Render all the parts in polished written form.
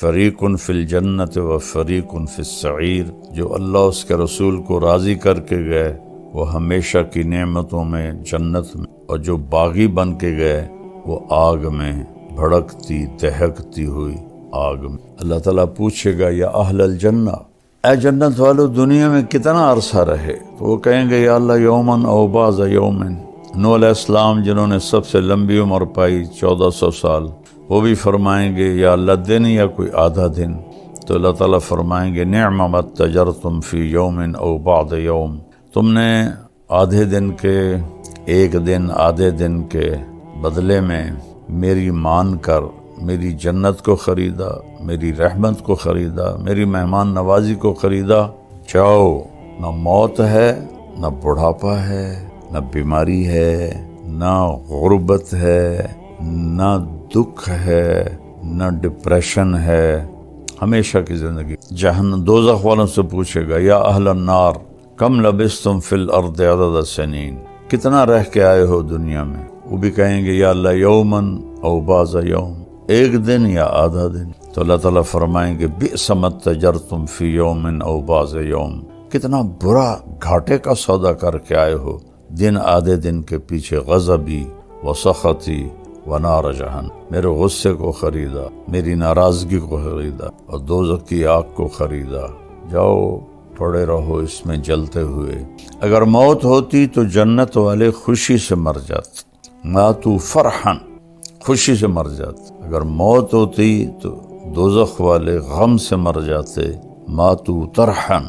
فریق فی الجنت و فریق فی السعیر، جو اللہ اس کے رسول کو راضی کر کے گئے وہ ہمیشہ کی نعمتوں میں جنت میں، اور جو باغی بن کے گئے وہ آگ میں، بھڑکتی دہکتی ہوئی آگ میں۔ اللہ تعالیٰ پوچھے گا یا اہل الجنہ، اے جنت والو دنیا میں کتنا عرصہ رہے؟ تو وہ کہیں گے یا اللہ یومن او بعض یومن۔ نوح علیہ السلام جنہوں نے سب سے لمبی عمر پائی 1400 سال، وہ بھی فرمائیں گے یا اللہ دن یا کوئی آدھا دن۔ تو اللہ تعالیٰ فرمائیں گے نعم ما اتجرتم فی یوم او بعض یوم، تم نے آدھے دن کے، ایک دن، آدھے دن کے بدلے میں میری مان کر میری جنت کو خریدا، میری رحمت کو خریدا، میری مہمان نوازی کو خریدا۔ جاؤ، نہ موت ہے، نہ بڑھاپا ہے، نہ بیماری ہے، نہ غربت ہے، نہ دکھ ہے، نہ ڈپریشن ہے، ہمیشہ کی زندگی۔ جہنم دوزخ والوں سے پوچھے گا یا اہل النار کم لبثتم فی الارض عدد سنین، کتنا رہ کے آئے ہو دنیا میں؟ وہ بھی کہیں گے یا اللہ یومن او بعض یوم، ایک دن یا آدھا دن۔ تو اللہ تعالیٰ فرمائیں گے بئس ما اتجرتم فی یوم او بعض یوم، کتنا برا گھاٹے کا سودا کر کے آئے ہو، دن آدھے دن کے پیچھے غضبی و سخطی و نار جہنم، میرے غصے کو خریدا، میری ناراضگی کو خریدا اور دوزخ کی آگ کو خریدا۔ جاؤ پڑے رہو اس میں جلتے ہوئے۔ اگر موت ہوتی تو جنت والے خوشی سے مر جاتے، ماتوا فرحا، خوشی سے مر جاتے۔ اگر موت ہوتی تو دوزخ والے غم سے مر جاتے، ماتوا طرحا،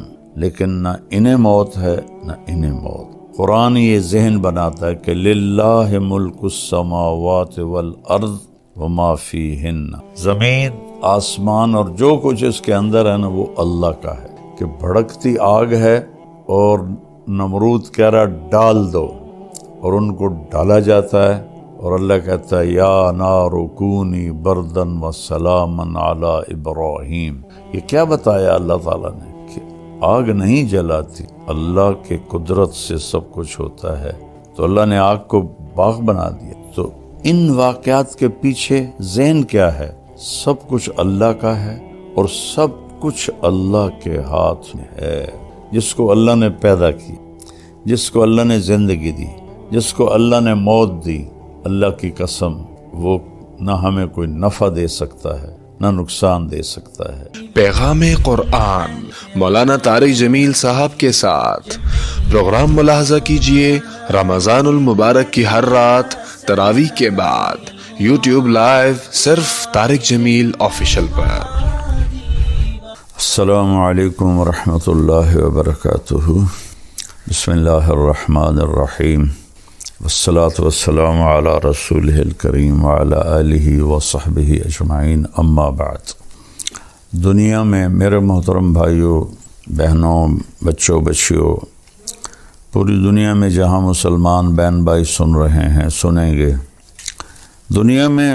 لیکن نہ انہیں موت ہے نہ انہیں موت۔ قرآن یہ ذہن بناتا ہے کہ للہ ملک السماوات والارض وما فیہن، زمین، آسمان اور جو کچھ اس کے اندر ہے نا وہ اللہ کا ہے۔ کہ بھڑکتی آگ ہے اور نمرود کہہ رہا ڈال دو، اور ان کو ڈالا جاتا ہے، اور اللہ کہتا ہے یا نار کونی بردن و سلامن علی ابراہیم۔ یہ کیا بتایا اللہ تعالیٰ نے کہ آگ نہیں جلاتی، اللہ کے قدرت سے سب کچھ ہوتا ہے۔ تو اللہ نے آگ کو باغ بنا دیا۔ تو ان واقعات کے پیچھے ذہن کیا ہے؟ سب کچھ اللہ کا ہے اور سب کچھ اللہ کے ہاتھ میں ہے۔ جس کو اللہ نے پیدا کی، جس کو اللہ نے زندگی دی، جس کو اللہ نے موت دی، اللہ کی قسم وہ نہ ہمیں کوئی نفع دے سکتا ہے نہ نقصان دے سکتا ہے۔ پیغام قرآن مولانا طارق جمیل صاحب کے ساتھ پروگرام ملاحظہ کیجئے رمضان المبارک کی ہر رات تراویح کے بعد یوٹیوب لائیو صرف طارق جمیل آفیشل پر۔ السلام علیکم ورحمۃ اللہ وبرکاتہ۔ بسم اللہ الرحمن الرحیم، والصلاة والسلام علی رسولہ الکریم وعلی آلہ وصحبہ اجمعین، اما بعد۔ دنیا میں میرے محترم بھائیوں، بہنوں، بچوں، بچیوں، پوری دنیا میں جہاں مسلمان بہن بھائی سن رہے ہیں، سنیں گے، دنیا میں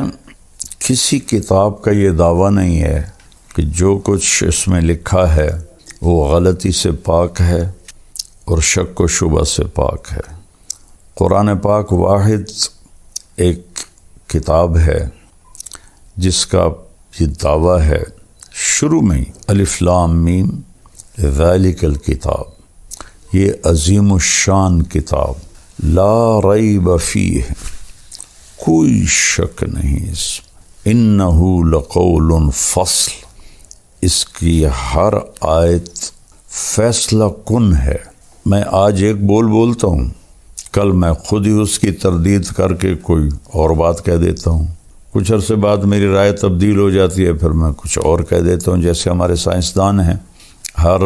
کسی کتاب کا یہ دعویٰ نہیں ہے کہ جو کچھ اس میں لکھا ہے وہ غلطی سے پاک ہے اور شک و شبہ سے پاک ہے۔ قرآن پاک واحد ایک کتاب ہے جس کا یہ دعویٰ ہے، شروع میں ہی الف لام میم ذالک الکتاب، یہ عظیم الشان کتاب، لا ریب فیہ، کوئی شک نہیں اس میں، انہ لقول فصل، اس کی ہر آیت فیصلہ کن ہے۔ میں آج ایک بولتا ہوں، کل میں خود ہی اس کی تردید کر کے کوئی اور بات کہہ دیتا ہوں، کچھ عرصے بعد میری رائے تبدیل ہو جاتی ہے، پھر میں کچھ اور کہہ دیتا ہوں۔ جیسے ہمارے سائنسدان ہیں، ہر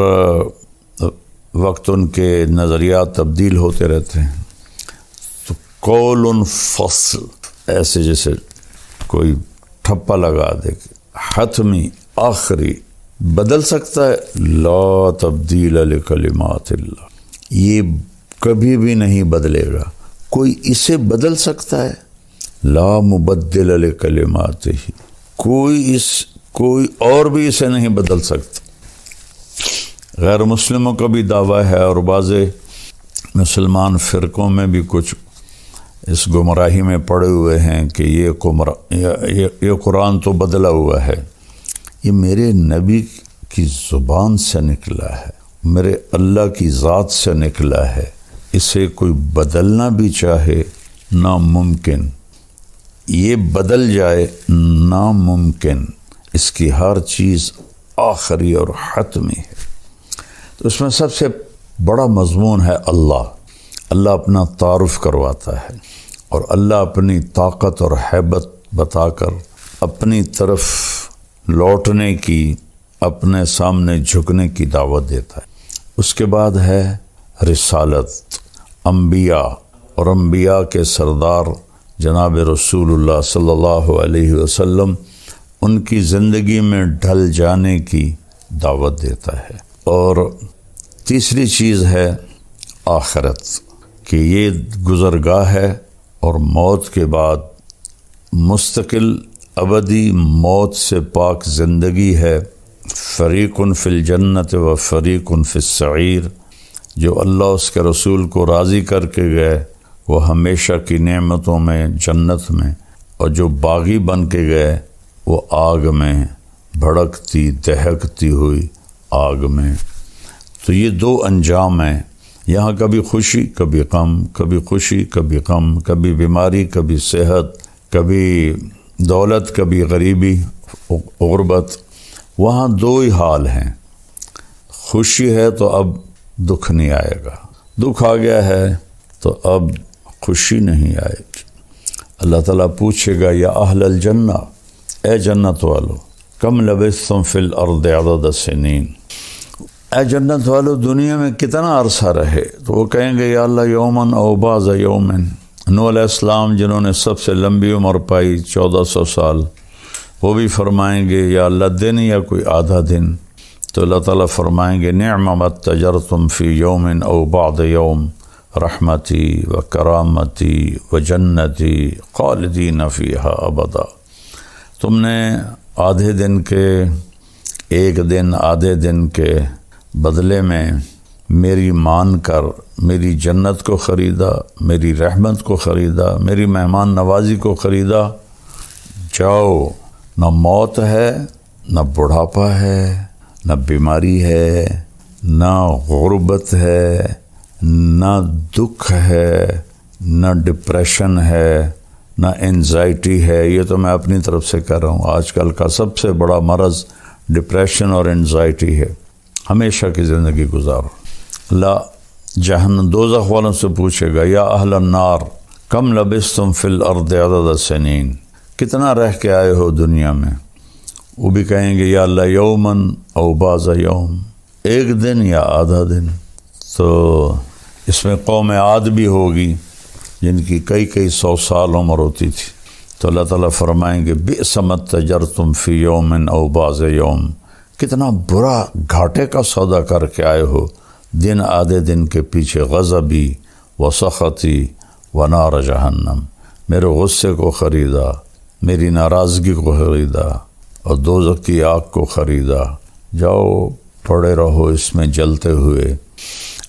وقت ان کے نظریات تبدیل ہوتے رہتے ہیں۔ تو قول فصل، ایسے جیسے کوئی ٹھپا لگا دے، حتمی، آخری، بدل سکتا ہے؟ لا تبدیل لکلمات اللہ، یہ کبھی بھی نہیں بدلے گا۔ کوئی اسے بدل سکتا ہے؟ لا مبدل لکلماتہ، کوئی اور بھی اسے نہیں بدل سکتا۔ غیر مسلموں کا بھی دعویٰ ہے، اور بعض مسلمان فرقوں میں بھی کچھ اس گمراہی میں پڑے ہوئے ہیں کہ یہ قرآن تو بدلا ہوا ہے، یہ میرے نبی کی زبان سے نکلا ہے، میرے اللہ کی ذات سے نکلا ہے، اسے کوئی بدلنا بھی چاہے ناممکن، یہ بدل جائے ناممکن، اس کی ہر چیز آخری اور حتمی ہے۔ تو اس میں سب سے بڑا مضمون ہے اللہ اپنا تعارف کرواتا ہے، اور اللہ اپنی طاقت اور ہیبت بتا کر اپنی طرف لوٹنے کی، اپنے سامنے جھکنے کی دعوت دیتا ہے۔ اس کے بعد ہے رسالت، انبیاء، اور انبیاء کے سردار جناب رسول اللہ صلی اللہ علیہ وسلم، ان کی زندگی میں ڈھل جانے کی دعوت دیتا ہے۔ اور تیسری چیز ہے آخرت، کہ یہ گزرگاہ ہے اور موت کے بعد مستقل ابدی موت سے پاک زندگی ہے۔ فریق فی الجنت و فریق فی السعیر، جو اللہ اس کے رسول کو راضی کر کے گئے وہ ہمیشہ کی نعمتوں میں جنت میں، اور جو باغی بن کے گئے وہ آگ میں، بھڑکتی دہکتی ہوئی آگ میں۔ تو یہ دو انجام ہیں، یہاں کبھی خوشی کبھی غم، کبھی خوشی کبھی غم، کبھی بیماری کبھی صحت، کبھی دولت کبھی غریبی غربت۔ وہاں دو ہی حال ہیں، خوشی ہے تو اب دکھ نہیں آئے گا، دکھ آ گیا ہے تو اب خوشی نہیں آئے گی۔ اللہ تعالیٰ پوچھے گا یا اہل الجنہ، اے جنت والو، کم لبثتم فی الارض عدد سنین، اے جنت والو دنیا میں کتنا عرصہ رہے؟ تو وہ کہیں گے یا اللہ یومن او بعض یومن۔ نوح علیہ السلام جنہوں نے سب سے لمبی عمر پائی 1400 سال، وہ بھی فرمائیں گے یا اللہ دن یا کوئی آدھا دن۔ تو اللہ تعالیٰ فرمائیں گے نعم ما اتجرتم فی یوم او بعض یوم، رحمتی و کرامتی و جنتی خالدین فیہا ابدا۔ تم نے آدھے دن کے، ایک دن آدھے دن کے بدلے میں میری مان کر میری جنت کو خریدا، میری رحمت کو خریدا، میری مہمان نوازی کو خریدا۔ جاؤ، نہ موت ہے، نہ بڑھاپا ہے، نہ بیماری ہے، نہ غربت ہے، نہ دکھ ہے، نہ ڈپریشن ہے، نہ انزائٹی ہے۔ یہ تو میں اپنی طرف سے کر رہا ہوں، آج کل کا سب سے بڑا مرض ڈپریشن اور انزائٹی ہے۔ ہمیشہ کی زندگی گزارو۔ اللہ جہنم دوزخ والوں سے پوچھے گا یا اہل النار کم لبثتم فی الارض عدد سنین، کتنا رہ کے آئے ہو دنیا میں؟ وہ بھی کہیں گے یا اللہ یومن او بعض یوم، ایک دن یا آدھا دن۔ تو اس میں قوم عاد بھی ہوگی جن کی کئی 100 سال عمر ہوتی تھی۔ تو اللہ تعالیٰ فرمائیں گے بئس ما اتجرتم فی یوم او بعض یوم، کتنا برا گھاٹے کا سودا کر کے آئے ہو، دن آدھے دن کے پیچھے غضبی و سخطی و نار جہنم، میرے غصے کو خریدا، میری ناراضگی کو خریدا اور دوزخ کی آگ کو خریدا۔ جاؤ پڑے رہو اس میں جلتے ہوئے۔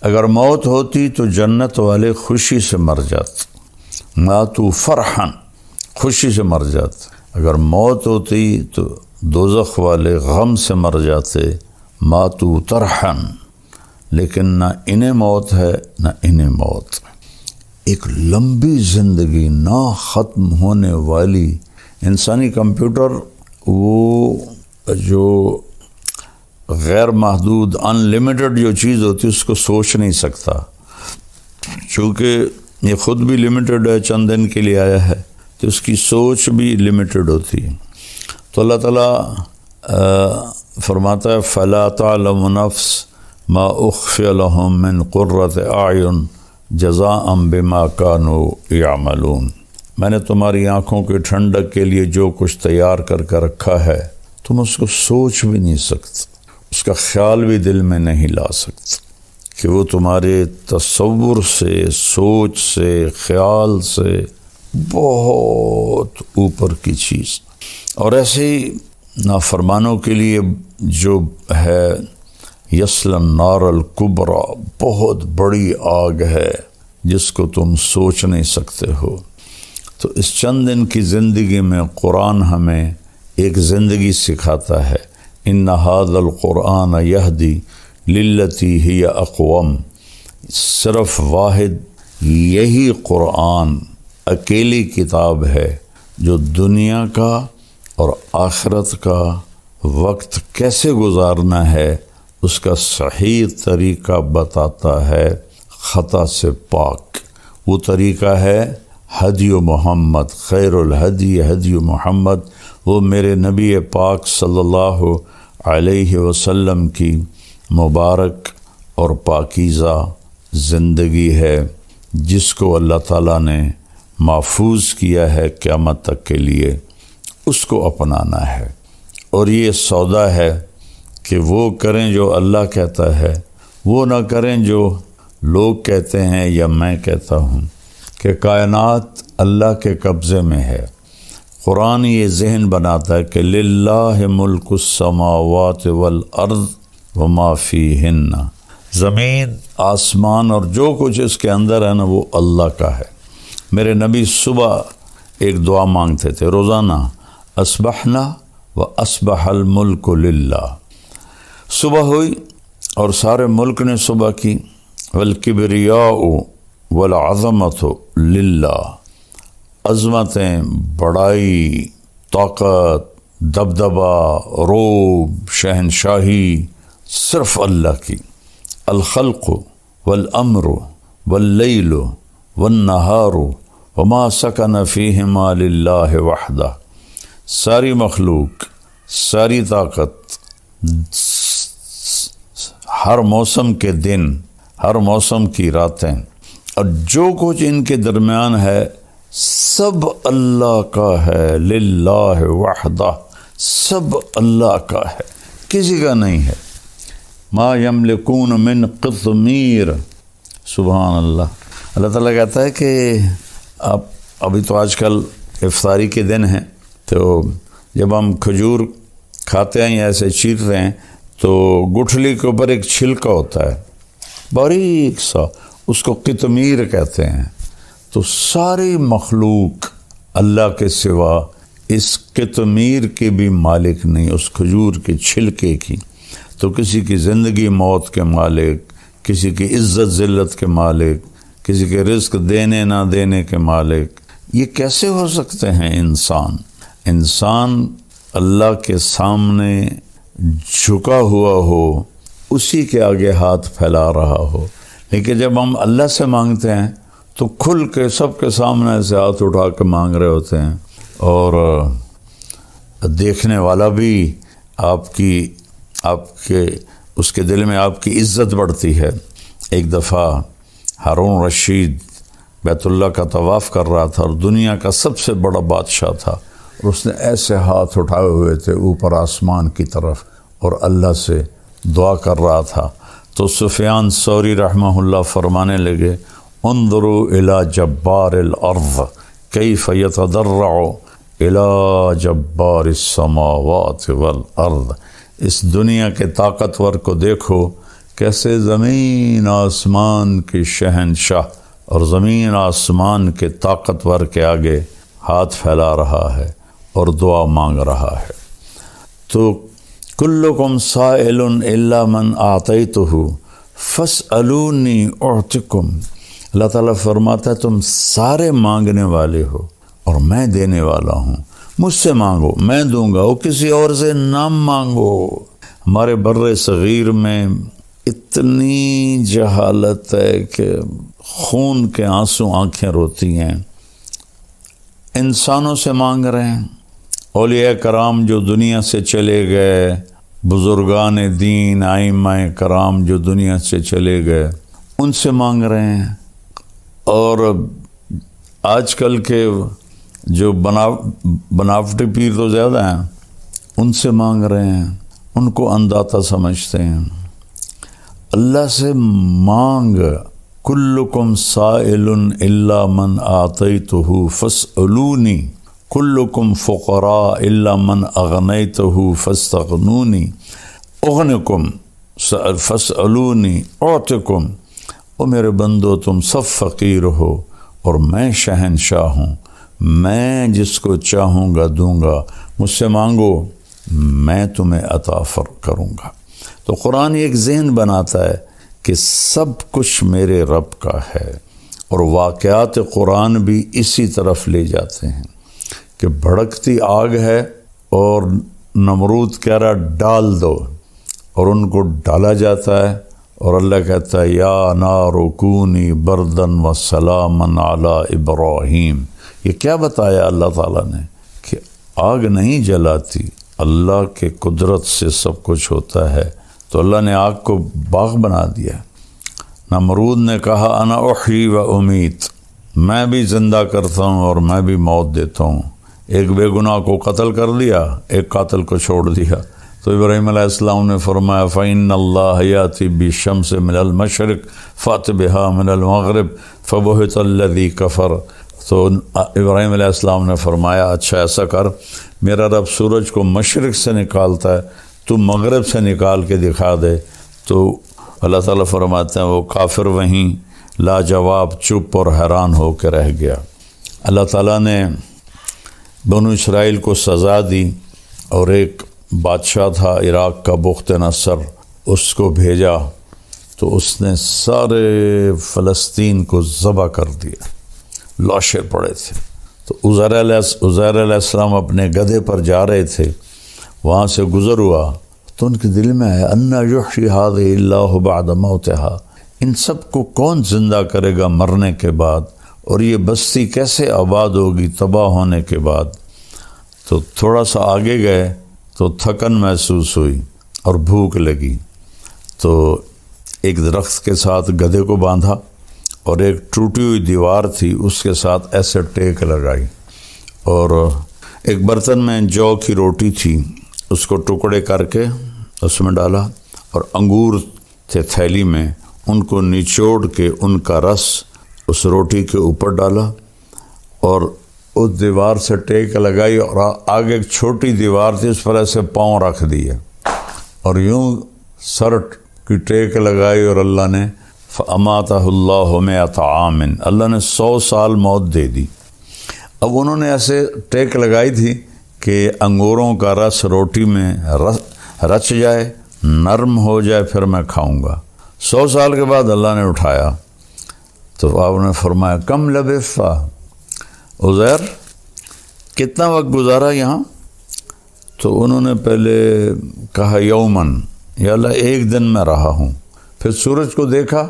اگر موت ہوتی تو جنت والے خوشی سے مر جاتے، ماتوا فرحا، خوشی سے مر جاتے۔ اگر موت ہوتی تو دوزخ والے غم سے مر جاتے، ماتوا طرحا۔ لیکن نہ انہیں موت ہے نہ انہیں موت۔ ایک لمبی زندگی، نہ ختم ہونے والی۔ انسانی کمپیوٹر وہ جو غیر محدود ان لمیٹڈ جو چیز ہوتی ہے اس کو سوچ نہیں سکتا، چونکہ یہ خود بھی لمیٹڈ ہے، چند دن کے لیے آیا ہے، تو اس کی سوچ بھی لمیٹڈ ہوتی ہے۔ تو اللہ تعالیٰ فرماتا ہے فَلَا تَعْلَمُ نَفْسٌ مَا أُخْفِيَ لَهُم مِّن قُرَّةِ أَعْيُنٍ جَزَاءً بِمَا كَانُوا يَعْمَلُونَ۔ میں نے تمہاری آنکھوں کی ٹھنڈک کے لیے جو کچھ تیار کر کے رکھا ہے تم اس کو سوچ بھی نہیں سکتے، اس کا خیال بھی دل میں نہیں لا سکتے کہ وہ تمہارے تصور سے، سوچ سے، خیال سے بہت اوپر کی چیز۔ اور ایسے ہی نافرمانوں کے لیے جو ہے یصلی النار الکبریٰ، بہت بڑی آگ ہے جس کو تم سوچ نہیں سکتے ہو۔ تو اس چند دن کی زندگی میں قرآن ہمیں ایک زندگی سکھاتا ہے، ان ھذا القرآن یہدی للتی ہی اقوم، صرف واحد یہی قرآن اکیلی کتاب ہے جو دنیا کا اور آخرت کا وقت کیسے گزارنا ہے اس کا صحیح طریقہ بتاتا ہے، خطا سے پاک۔ وہ طریقہ ہے ہدی محمد، خیر الہدی ہدی محمد، وہ میرے نبی پاک صلی اللہ علیہ وسلم کی مبارک اور پاکیزہ زندگی ہے، جس کو اللہ تعالیٰ نے محفوظ کیا ہے قیامت تک کے لیے، اس کو اپنانا ہے۔ اور یہ سودا ہے کہ وہ کریں جو اللہ کہتا ہے، وہ نہ کریں جو لوگ کہتے ہیں یا میں کہتا ہوں، کہ کائنات اللہ کے قبضے میں ہے۔ قرآن یہ ذہن بناتا ہے کہ للہ ملک السماوات والارض وما فیہن، زمین، آسمان اور جو کچھ اس کے اندر ہے نا، وہ اللہ کا ہے۔ میرے نبی صبح ایک دعا مانگتے تھے روزانہ، اصبحنا و اصبح الملک للہ، صبح ہوئی اور سارے ملک نے صبح کی، والکبریاء والعظمت للہ، عظمتیں، بڑائی، طاقت، دبدبہ، روب، شہنشاہی صرف اللہ کی، الخلق والامر واللیل والنہار وما سکن فیہما للہ وحدہ، ساری مخلوق، ساری طاقت، ہر موسم کے دن، ہر موسم کی راتیں اور جو کچھ ان کے درمیان ہے سب اللہ کا ہے، للہ وحدہ، سب اللہ کا ہے، کسی کا نہیں ہے۔ ما یملکون من قطمیر، سبحان اللہ۔ اللہ تعالیٰ کہتا ہے کہ ابھی تو آج کل افطاری کے دن ہیں، تو جب ہم کھجور کھاتے ہیں یا ایسے چیرتے ہیں تو گٹھلی کے اوپر ایک چھلکا ہوتا ہے باریک سا، اس کو قطمیر کہتے ہیں۔ تو ساری مخلوق اللہ کے سوا اس قطمیر کے بھی مالک نہیں، اس کھجور کے چھلکے کی۔ تو کسی کی زندگی موت کے مالک، کسی کی عزت ذلت کے مالک، کسی کے رزق دینے نہ دینے کے مالک، یہ کیسے ہو سکتے ہیں؟ انسان اللہ کے سامنے جھکا ہوا ہو، اسی کے آگے ہاتھ پھیلا رہا ہو، لیکن جب ہم اللہ سے مانگتے ہیں تو کھل کے سب کے سامنے سے ہاتھ اٹھا کے مانگ رہے ہوتے ہیں، اور دیکھنے والا بھی آپ کے اس کے دل میں آپ کی عزت بڑھتی ہے۔ ایک دفعہ ہارون رشید بیت اللہ کا طواف کر رہا تھا اور دنیا کا سب سے بڑا بادشاہ تھا، اور اس نے ایسے ہاتھ اٹھائے ہوئے تھے اوپر آسمان کی طرف اور اللہ سے دعا کر رہا تھا۔ تو سفیان ثوری رحمہ اللہ فرمانے لگے، انظروا الی جبار الارض کیف یتضرع الی جبار السماوات والارض، اس دنیا کے طاقتور کو دیکھو کیسے زمین آسمان کے شہنشاہ اور زمین آسمان کے طاقتور کے آگے ہاتھ پھیلا رہا ہے اور دعا مانگ رہا ہے۔ تو کلکم سائل الا من اعطیتہ فاسألونی اعطکم، اللہ تعالیٰ فرماتا ہے تم سارے مانگنے والے ہو اور میں دینے والا ہوں، مجھ سے مانگو میں دوں گا، وہ کسی اور سے نہ مانگو۔ ہمارے بر صغیر میں اتنی جہالت ہے کہ خون کے آنسو آنکھیں روتی ہیں۔ انسانوں سے مانگ رہے ہیں، اولیاء کرام جو دنیا سے چلے گئے، بزرگان دین ائمہ کرام جو دنیا سے چلے گئے، ان سے مانگ رہے ہیں۔ اور آج کل کے جو بناوٹی پیر تو زیادہ ہیں، ان سے مانگ رہے ہیں، ان کو انداتا سمجھتے ہیں۔ اللہ سے مانگ، کلکم سائل الا من آتیتہ فاسألونی، کلکم فقراء الا من اغنیتہ فاستغنونی، اغنکم فاسألونی اعطکم، او میرے بندو تم سب فقیر ہو اور میں شہنشاہ ہوں، میں جس کو چاہوں گا دوں گا، مجھ سے مانگو۔ میں تمہیں عطا کروں گا۔ تو قرآن ایک ذہن بناتا ہے کہ سب کچھ میرے رب کا ہے، اور واقعات قرآن بھی اسی طرف لے جاتے ہیں کہ بھڑکتی آگ ہے اور نمرود کہہ رہا ڈال دو، اور ان کو ڈالا جاتا ہے، اور اللہ کہتا ہے یا نار کونی بردن و سلامن علی ابراہیم۔ یہ کیا بتایا اللہ تعالیٰ نے کہ آگ نہیں جلاتی، اللہ کے قدرت سے سب کچھ ہوتا ہے۔ تو اللہ نے آگ کو باغ بنا دیا۔ نمرود نے کہا انا احیی و امیت، میں بھی زندہ کرتا ہوں اور میں بھی موت دیتا ہوں۔ ایک بے گناہ کو قتل کر دیا، ایک قاتل کو چھوڑ دیا۔ تو ابراہیم علیہ السلام نے فرمایا فَإِنَّ اللَّهَ يَأْتِي بِالشَّمْسِ مِنَ الْمَشْرِقِ فَأْتِ بِهَا مِنَ الْمَغْرِبِ فَبُهِتَ الَّذِي كَفَرَ۔ تو ابراہیم علیہ السلام نے فرمایا اچھا ایسا کر، میرا رب سورج کو مشرق سے نکالتا ہے، تو مغرب سے نکال کے دکھا دے۔ تو اللہ تعالیٰ فرماتے ہیں وہ کافر وہیں لاجواب چپ اور حیران ہو کے رہ گیا۔ اللہ تعالیٰ نے بنو اسرائیل کو سزا دی، اور ایک بادشاہ تھا عراق کا بخت نصر، اس کو بھیجا تو اس نے سارے فلسطین کو ذبح کر دیا، لاشیں پڑے تھے۔ تو عزیر علیہ السلام اپنے گدھے پر جا رہے تھے، وہاں سے گزر ہوا تو ان کے دل میں ہے انا یحیی ہذہ اللہ بعد موتہا، ان سب کو کون زندہ کرے گا مرنے کے بعد، اور یہ بستی کیسے آباد ہوگی تباہ ہونے کے بعد۔ تو تھوڑا سا آگے گئے تو تھکن محسوس ہوئی اور بھوک لگی، تو ایک درخت کے ساتھ گدھے کو باندھا، اور ایک ٹوٹی ہوئی دیوار تھی اس کے ساتھ ایسے ٹیک لگائی، اور ایک برتن میں جو کی روٹی تھی اس کو ٹکڑے کر کے اس میں ڈالا، اور انگور تھے تھیلی میں، ان کو نچوڑ کے ان کا رس اس روٹی کے اوپر ڈالا، اور اس دیوار سے ٹیک لگائی، اور آگے ایک چھوٹی دیوار تھی اس پر ایسے پاؤں رکھ دیے، اور یوں سر کی ٹیک لگائی، اور اللہ نے فَأَمَاتَهُ اللَّهُ مِئَةَ عَامٍ، اللہ نے 100 سال موت دے دی۔ اب انہوں نے ایسے ٹیک لگائی تھی کہ انگوروں کا رس روٹی میں رچ جائے، نرم ہو جائے، پھر میں کھاؤں گا۔ 100 سال کے بعد اللہ نے اٹھایا تو آپ نے فرمایا کم لبثت عزیر، کتنا وقت گزارا یہاں؟ تو انہوں نے پہلے کہا یومن، یا اللہ ایک دن میں رہا ہوں۔ پھر سورج کو دیکھا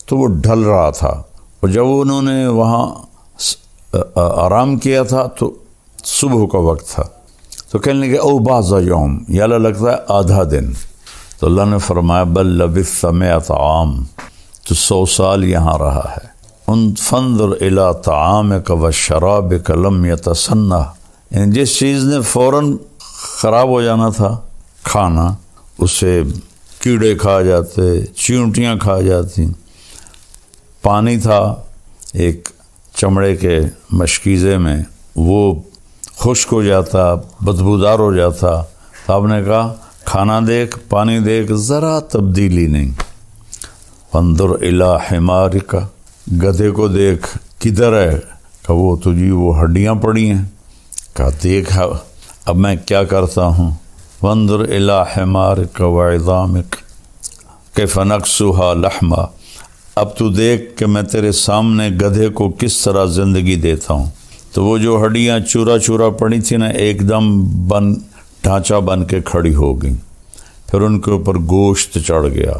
تو وہ ڈھل رہا تھا، اور جب انہوں نے وہاں آرام کیا تھا تو صبح کا وقت تھا، تو کہنے لگے او بعض یوم، یا اللہ لگتا ہے آدھا دن۔ تو اللہ نے فرمایا بل لبثت 100 عام، تو 100 سال یہاں رہا ہے۔ فانظر الی طعامک و شرابک لم یتسنہ، یعنی جس چیز نے فوراً خراب ہو جانا تھا کھانا، اسے کیڑے کھا جاتے، چیونٹیاں کھا جاتی۔ پانی تھا ایک چمڑے کے مشکیزے میں، وہ خشک ہو جاتا، بدبودار ہو جاتا۔ تو آپ نے کہا کھانا دیکھ، پانی دیکھ، ذرا تبدیلی نہیں۔ انظر الی حمارک، گدھے کو دیکھ کدھر ہے؟ کہ وہ تجھی وہ ہڈیاں پڑی ہیں۔ کہا دیکھ اب میں کیا کرتا ہوں۔ وانظر الی حمارک وعظامک کیف نکسوہا لحما، اب تو دیکھ کہ میں تیرے سامنے گدھے کو کس طرح زندگی دیتا ہوں۔ تو وہ جو ہڈیاں چورا چورا پڑی تھی نا، ایک دم ڈھانچہ بن کے کھڑی ہو گئی، پھر ان کے اوپر گوشت چڑھ گیا،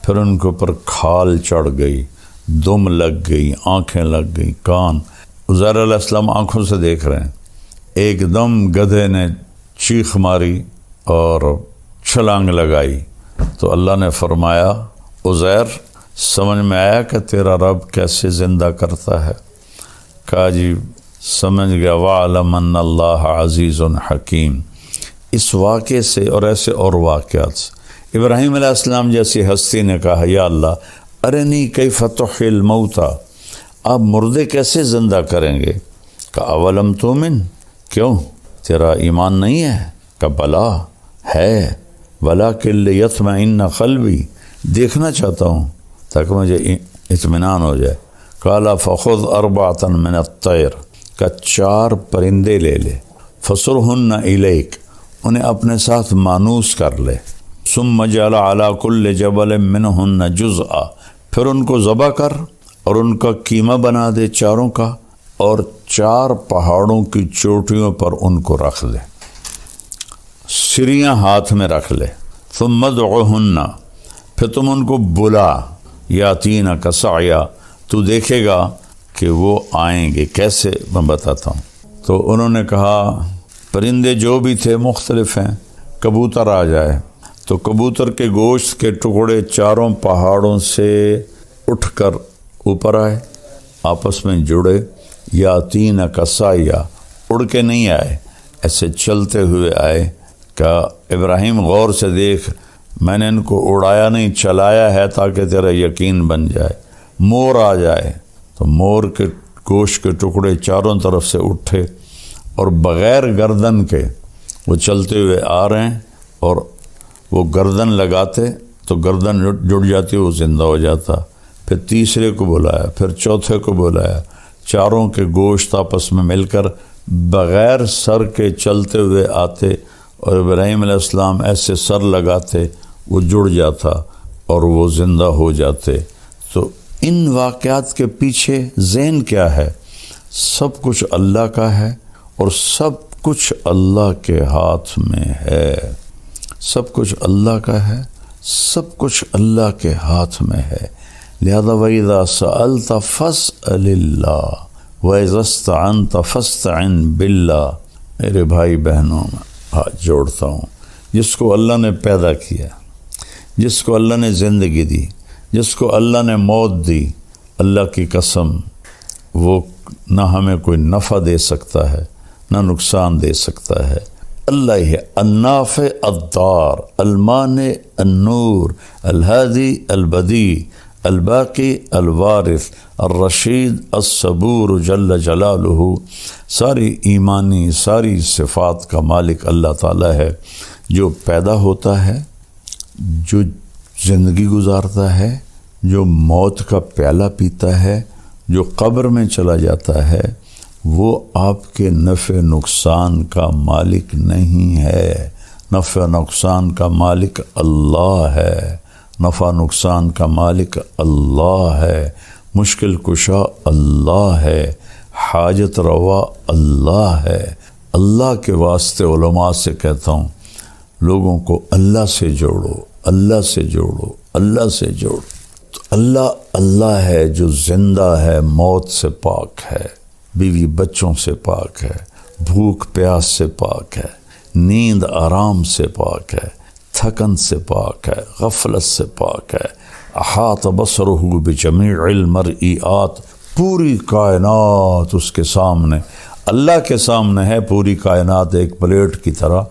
پھر ان کے اوپر کھال چڑھ گئی، دم لگ گئی، آنکھیں لگ گئی، کان۔ عزیر علیہ السلام آنکھوں سے دیکھ رہے ہیں، ایک دم گدھے نے چیخ ماری اور چھلانگ لگائی۔ تو اللہ نے فرمایا عزیر سمجھ میں آیا کہ تیرا رب کیسے زندہ کرتا ہے؟ کہا جی سمجھ گیا۔ وَعْلَمْ أَنَّ اللَّهَ عَزِيزٌ حَكِيمٌ۔ اس واقعے سے اور ایسے اور واقعات سے ابراہیم علیہ السلام جیسی ہستی نے کہا یا اللہ ارنی کیف تحیی الموتیٰ، آپ مردے کیسے زندہ کریں گے؟ کہ اولم تؤمن، کیوں تیرا ایمان نہیں ہے؟ کہ بلا ہے، ولکن لیطمئن قلبی، دیکھنا چاہتا ہوں تاکہ مجھے اطمینان ہو جائے۔ قال فخذ 4 من الطیر، کہ 4 پرندے لے لے، فصرہن الیک، انہیں اپنے ساتھ مانوس کر لے۔ ثم جعل علی کل جبل منہن جزءا، پھر ان کو ذبح کر اور ان کا قیمہ بنا دے چاروں کا، اور 4 پہاڑوں کی چوٹیوں پر ان کو رکھ لے، سریاں ہاتھ میں رکھ لے۔ ثم ادعوہن، پھر تم ان کو بلا، یاتینک سعیا، تو دیکھے گا کہ وہ آئیں گے کیسے، میں بتاتا ہوں۔ تو انہوں نے کہا پرندے جو بھی تھے مختلف ہیں، کبوتر آ جائے، تو کبوتر کے گوشت کے ٹکڑے 4 پہاڑوں سے اٹھ کر اوپر آئے، آپس میں جڑے، یاتینک سعیا، اڑ کے نہیں آئے، ایسے چلتے ہوئے آئے۔ کہ ابراہیم غور سے دیکھ، میں نے ان کو اڑایا نہیں، چلایا ہے تاکہ تیرا یقین بن جائے۔ مور آ جائے تو مور کے گوشت کے ٹکڑے چاروں طرف سے اٹھے اور بغیر گردن کے وہ چلتے ہوئے آ رہے ہیں، اور وہ گردن لگاتے تو گردن جڑ جاتی، وہ زندہ ہو جاتا۔ پھر تیسرے کو بلایا، پھر چوتھے کو بلایا، چاروں کے گوشت آپس میں مل کر بغیر سر کے چلتے ہوئے آتے، اور ابراہیم علیہ السلام ایسے سر لگاتے، وہ جڑ جاتا اور وہ زندہ ہو جاتے۔ تو ان واقعات کے پیچھے ذہن کیا ہے؟ سب کچھ اللہ کا ہے، اور سب کچھ اللہ کے ہاتھ میں ہے۔ سب کچھ اللہ کا ہے، سب کچھ اللہ کے ہاتھ میں ہے۔ لہذا وَإِذَا سَأَلْتَ فَاسْأَلِ اللَّهَ وَإِذَا اسْتَعَنْتَ فَاسْتَعِنْ بِاللَّهِ۔ میرے بھائی بہنوں، میں ہاتھ جوڑتا ہوں، جس کو اللہ نے پیدا کیا، جس کو اللہ نے زندگی دی، جس کو اللہ نے موت دی، اللہ کی قسم وہ نہ ہمیں کوئی نفع دے سکتا ہے نہ نقصان دے سکتا ہے۔ اللہ ہی النافع الضار، المانع النور، الہادی البدیع، الباقی الوارث، الرشید الصبور جل جلالہ۔ ساری ایمانی، ساری صفات کا مالک اللہ تعالیٰ ہے، جو پیدا ہوتا ہے، جو زندگی گزارتا ہے، جو موت کا پیالہ پیتا ہے، جو قبر میں چلا جاتا ہے، وہ آپ کے نفع نقصان کا مالک نہیں ہے۔ نفع نقصان کا مالک اللہ ہے، نفع نقصان کا مالک اللہ ہے، مشکل کشا اللہ ہے، حاجت روا اللہ ہے۔ اللہ کے واسطے علماء سے کہتا ہوں، لوگوں کو اللہ سے جوڑو، اللہ سے جوڑو، اللہ سے جوڑو۔ تو اللہ ہے جو زندہ ہے، موت سے پاک ہے، بیوی بچوں سے پاک ہے، بھوک پیاس سے پاک ہے، نیند آرام سے پاک ہے، تھکن سے پاک ہے، غفلت سے پاک ہے۔ احاط بصرہ بجمیع المرئیات، پوری کائنات اس کے سامنے، اللہ کے سامنے ہے پوری کائنات، ایک پلیٹ کی طرح۔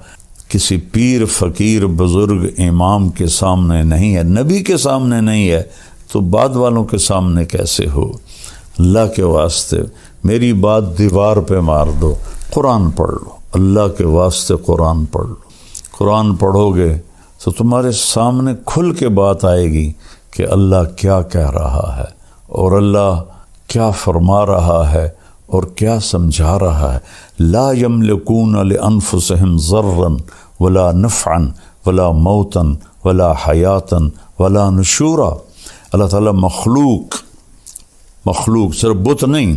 کسی پیر فقیر بزرگ امام کے سامنے نہیں ہے، نبی کے سامنے نہیں ہے، تو بعد والوں کے سامنے کیسے ہو؟ اللہ کے واسطے میری بات دیوار پہ مار دو، قرآن پڑھ لو، اللہ کے واسطے قرآن پڑھ لو۔ قرآن پڑھو گے تو تمہارے سامنے کھل کے بات آئے گی کہ اللہ کیا کہہ رہا ہے، اور اللہ کیا فرما رہا ہے، اور کیا سمجھا رہا ہے۔ لا یملکون لانفسہم ضرا ولا نفعا ولا موتا ولا حیاتا ولا نشورا۔ اللہ تعالیٰ مخلوق صرف بت نہیں،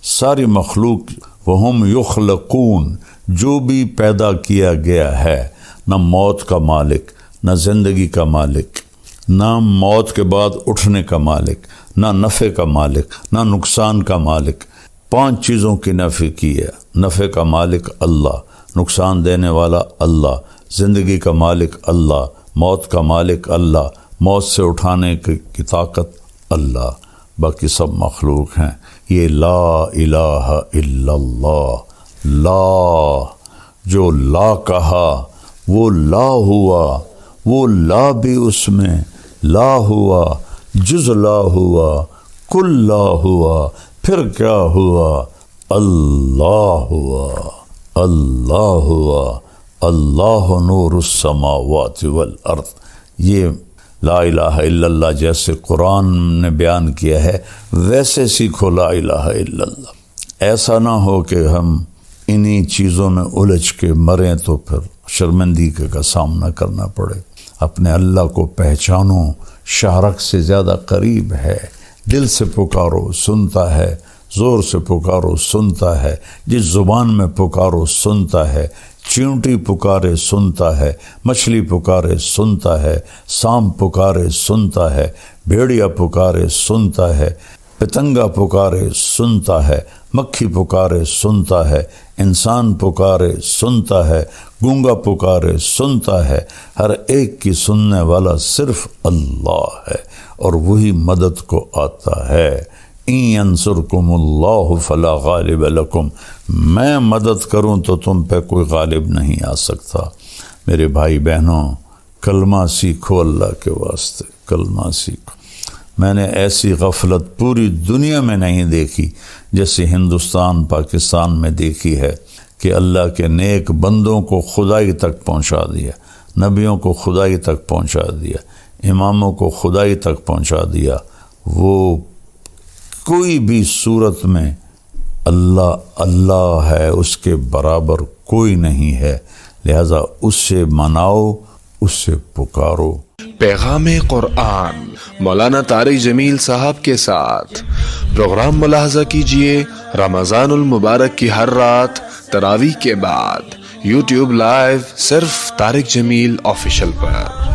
ساری مخلوق، وہم یخلقون، جو بھی پیدا کیا گیا ہے، نہ موت کا مالک، نہ زندگی کا مالک، نہ موت کے بعد اٹھنے کا مالک، نہ نفع کا مالک، نہ نقصان کا مالک۔ 5 چیزوں کی نفی کی ہے۔ نفع کا مالک اللہ، نقصان دینے والا اللہ، زندگی کا مالک اللہ، موت کا مالک اللہ، موت سے اٹھانے کی طاقت اللہ، باقی سب مخلوق ہیں۔ یہ لا الہ الا اللہ، لا، جو لا کہا وہ لا ہوا، وہ لا بھی اس میں لا ہوا، جز لا ہوا، کل لا ہوا، پھر کیا ہوا؟ اللہ ہوا، اللہ ہوا، اللہ نور السماوات والارض۔ یہ لا الہ الا اللہ جیسے قرآن نے بیان کیا ہے، ویسے سیکھو لا الہ الا اللہ۔ ایسا نہ ہو کہ ہم انہی چیزوں میں الجھ کے مریں تو پھر شرمندگی کا سامنا کرنا پڑے۔ اپنے اللہ کو پہچانو، شہرک سے زیادہ قریب ہے، دل سے پکارو سنتا ہے، زور سے پکارو سنتا ہے، جس زبان میں پکارو سنتا ہے، چیونٹی پکارے سنتا ہے، مچھلی پکارے سنتا ہے، سانپ پکارے سنتا ہے، بھیڑیا پکارے سنتا ہے، پتنگا پکارے سنتا ہے، مکھی پکارے سنتا ہے، انسان پکارے سنتا ہے، گونگا پکارے سنتا ہے، ہر ایک کی سننے والا صرف اللہ ہے اور وہی مدد کو آتا ہے۔ ان ینصرکم اللہ فلا غالب لکم، میں مدد کروں تو تم پہ کوئی غالب نہیں آ سکتا۔ میرے بھائی بہنوں، کلمہ سیکھو، اللہ کے واسطے کلمہ سیکھو۔ میں نے ایسی غفلت پوری دنیا میں نہیں دیکھی جیسے ہندوستان پاکستان میں دیکھی ہے کہ اللہ کے نیک بندوں کو خدائی تک پہنچا دیا، نبیوں کو خدائی تک پہنچا دیا، اماموں کو خدائی تک پہنچا دیا۔ وہ کوئی بھی صورت میں اللہ اللہ ہے، اس کے برابر کوئی نہیں ہے، لہذا اس سے مناؤ، اس سے پکارو۔ پیغام قرآن مولانا طارق جمیل صاحب کے ساتھ پروگرام ملاحظہ کیجئے رمضان المبارک کی ہر رات تراویح کے بعد یوٹیوب لائیو صرف طارق جمیل آفیشل پر۔